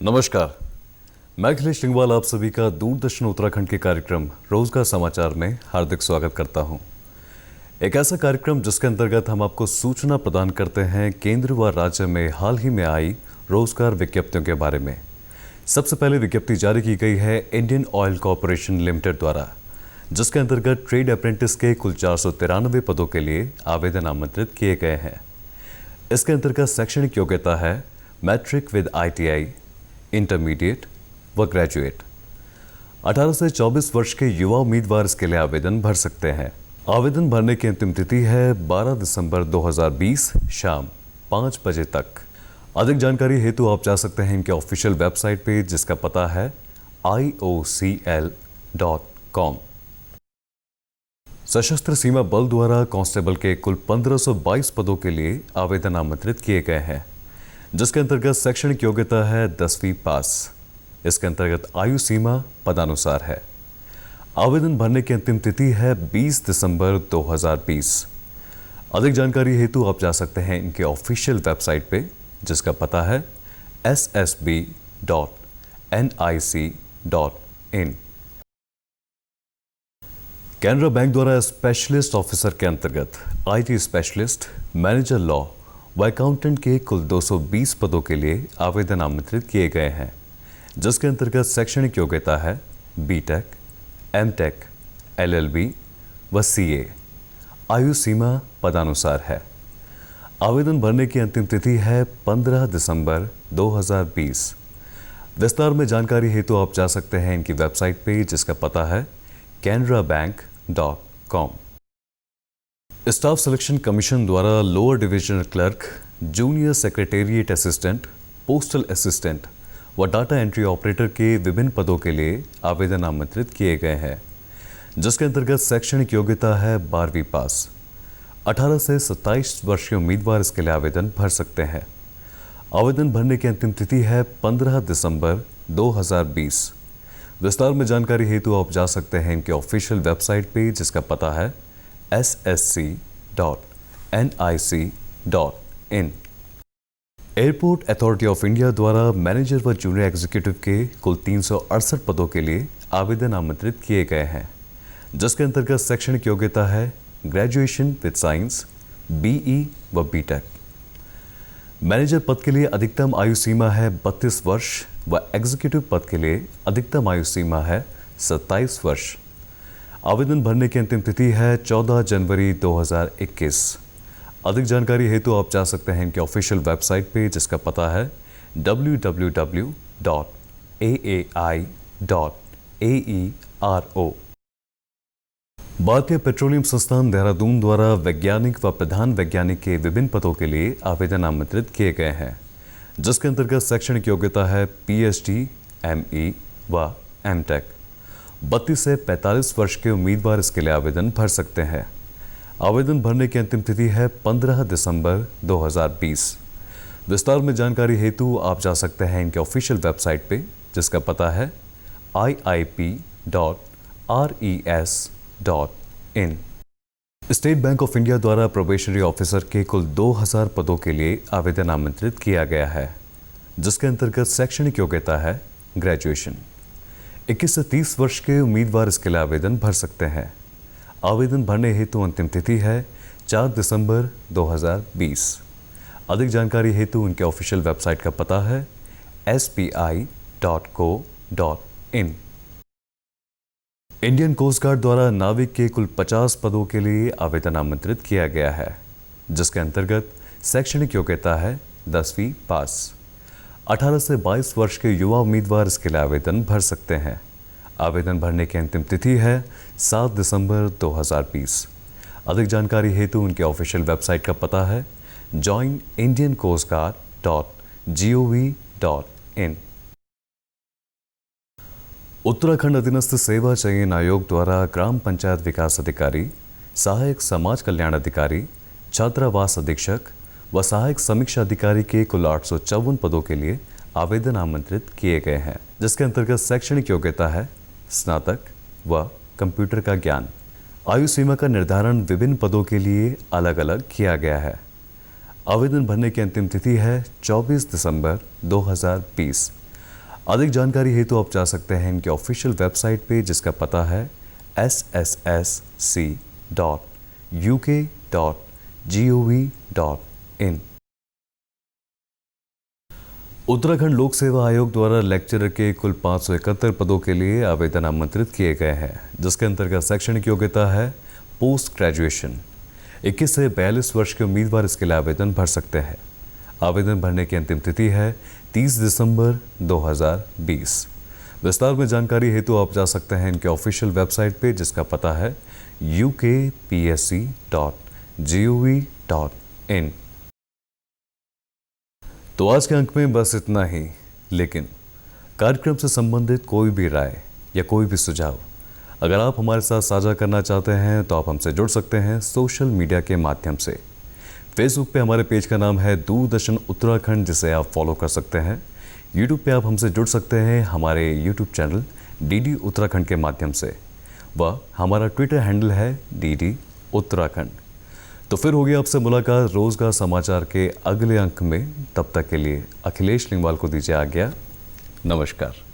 नमस्कार, मैं अखिलेश लिंगवाल आप सभी का दूरदर्शन उत्तराखंड के कार्यक्रम रोजगार समाचार में हार्दिक स्वागत करता हूं। एक ऐसा कार्यक्रम जिसके अंतर्गत हम आपको सूचना प्रदान करते हैं केंद्र व राज्य में हाल ही में आई रोजगार विज्ञप्तियों के बारे में। सबसे पहले विज्ञप्ति जारी की गई है इंडियन ऑयल कॉरपोरेशन लिमिटेड द्वारा, जिसके अंतर्गत ट्रेड अप्रेंटिस के कुल 493 पदों के लिए आवेदन आमंत्रित किए गए हैं। इसके अंतर्गत शैक्षणिक योग्यता है मैट्रिक विद ITI, इंटरमीडिएट व ग्रेजुएट। 18 से 24 वर्ष के युवा उम्मीदवार इसके लिए आवेदन भर सकते हैं। आवेदन भरने की अंतिम तिथि है 12 दिसंबर 2020 शाम 5 बजे तक। अधिक जानकारी हेतु आप जा सकते हैं इनके ऑफिशियल वेबसाइट पे, जिसका पता है iocl.com। सशस्त्र सीमा बल द्वारा कांस्टेबल के कुल 1522 पदों के लिए आवेदन आमंत्रित किए गए हैं, जिसके अंतर्गत शैक्षणिक योग्यता है 10वीं पास। इसके अंतर्गत आयु सीमा पदानुसार है। आवेदन भरने की अंतिम तिथि है 20 दिसंबर 2020। अधिक जानकारी हेतु आप जा सकते हैं इनके ऑफिशियल वेबसाइट पे, जिसका पता है ssb.nic.in। कैनरा बैंक द्वारा स्पेशलिस्ट ऑफिसर के अंतर्गत IT स्पेशलिस्ट, मैनेजर लॉ व अकाउंटेंट के कुल 220 पदों के लिए आवेदन आमंत्रित किए गए हैं, जिसके अंतर्गत शैक्षणिक योग्यता है BTech, MTech, LLB व CA। आयु सीमा पदानुसार है। आवेदन भरने की अंतिम तिथि है 15 दिसंबर 2020। विस्तार में जानकारी हेतु आप जा सकते हैं इनकी वेबसाइट पे, जिसका पता है canarabank.com। स्टाफ सिलेक्शन कमीशन द्वारा lower divisional clerk, junior secretariat assistant, postal assistant व डाटा एंट्री ऑपरेटर के विभिन्न पदों के लिए आवेदन आमंत्रित किए गए हैं, जिसके अंतर्गत शैक्षणिक योग्यता है 12वीं पास। 18 से 27 वर्ष के उम्मीदवार इसके लिए आवेदन भर सकते हैं। आवेदन भरने की अंतिम तिथि है 15 दिसंबर 2020। विस्तार में जानकारी हेतु आप जा सकते हैं इनके ऑफिशियल वेबसाइट पे, जिसका पता है ssc.nic.in। Airport authority of India द्वारा मैनेजर व जूनियर एग्जीक्यूटिव के कुल 368 पदों के लिए आवेदन आमंत्रित किए गए हैं, जिसके अंतर्गत शैक्षणिक योग्यता है ग्रेजुएशन विद साइंस, BE व BTech। मैनेजर पद के लिए अधिकतम आयु सीमा है 32 वर्ष व एग्जीक्यूटिव पद के लिए अधिकतम आयु सीमा है 27 वर्ष। आवेदन भरने की अंतिम तिथि है 14 जनवरी 2021। अधिक जानकारी हेतु आप जा सकते हैं इनके ऑफिशियल वेबसाइट पे, जिसका पता है www.aai.aero। भारतीय पेट्रोलियम संस्थान देहरादून द्वारा वैज्ञानिक व प्रधान वैज्ञानिक के विभिन्न पदों के लिए आवेदन आमंत्रित किए गए हैं, जिसके अंतर्गत शैक्षणिक योग्यता है PhD, ME व MTech। 32 से 45 वर्ष के उम्मीदवार इसके लिए आवेदन भर सकते हैं। आवेदन भरने की अंतिम तिथि है 15 दिसंबर 2020। विस्तार में जानकारी हेतु आप जा सकते हैं इनके ऑफिशियल वेबसाइट पे, जिसका पता है iip.res.in। State bank of India द्वारा प्रोबेशनरी ऑफिसर के कुल 2000 पदों के लिए आवेदन आमंत्रित किया गया है, जिसके अंतर्गत शैक्षणिक योग्यता है ग्रेजुएशन। 21 से 30 वर्ष के उम्मीदवार इसके लिए आवेदन भर सकते हैं। आवेदन भरने हेतु अंतिम तिथि है 4 दिसंबर 2020। अधिक जानकारी हेतु उनके ऑफिशियल वेबसाइट का पता है spi.co.in। इंडियन कोस्ट गार्ड द्वारा नाविक के कुल 50 पदों के लिए आवेदन आमंत्रित किया गया है, जिसके अंतर्गत शैक्षणिक योग्यता है 10वीं पास। 18 से 22 वर्ष के युवा उम्मीदवार इसके लिए आवेदन भर सकते हैं। आवेदन भरने की अंतिम तिथि है 7 दिसंबर 2020। अधिक जानकारी हेतु उनके ऑफिशियल वेबसाइट का पता है joinindiancoastguard.gov.in। उत्तराखंड अधीनस्थ सेवा चयन आयोग द्वारा ग्राम पंचायत विकास अधिकारी, सहायक समाज कल्याण अधिकारी, छात्रावास अधीक्षक व सहायक समीक्षा अधिकारी के कुल 854 पदों के लिए आवेदन आमंत्रित किए गए हैं, जिसके अंतर्गत शैक्षणिक योग्यता है स्नातक व कंप्यूटर का ज्ञान। आयु सीमा का निर्धारण विभिन्न पदों के लिए अलग अलग किया गया है। आवेदन भरने की अंतिम तिथि है 24 दिसंबर 2020। अधिक जानकारी हेतु आप जा सकते हैं इनके ऑफिशियल वेबसाइट पे, जिसका पता है sssc.uk.gov.in। उत्तराखंड लोक सेवा आयोग द्वारा लेक्चरर के कुल 571 पदों के लिए आवेदन आमंत्रित किए गए हैं, जिसके अंतर्गत शैक्षणिक योग्यता है पोस्ट ग्रेजुएशन। 21 से 42 वर्ष के उम्मीदवार इसके लिए आवेदन भर सकते हैं। आवेदन भरने की अंतिम तिथि है 30 दिसंबर 2020। विस्तार में जानकारी हेतु आप जा सकते हैं इनके ऑफिशियल वेबसाइट पे, जिसका पता है ukpsc.gov.in। तो आज के अंक में बस इतना ही, लेकिन कार्यक्रम से संबंधित कोई भी राय या कोई भी सुझाव अगर आप हमारे साथ साझा करना चाहते हैं तो आप हमसे जुड़ सकते हैं सोशल मीडिया के माध्यम से। फेसबुक पे हमारे पेज का नाम है दूरदर्शन उत्तराखंड, जिसे आप फॉलो कर सकते हैं। यूट्यूब पे आप हमसे जुड़ सकते हैं हमारे यूट्यूब चैनल डीडी उत्तराखंड के माध्यम से, व हमारा ट्विटर हैंडल है डीडी उत्तराखंड। तो फिर होगी आपसे मुलाकात रोजगार समाचार के अगले अंक में। तब तक के लिए अखिलेश लिंगवाल को दीजिए आज्ञा। नमस्कार।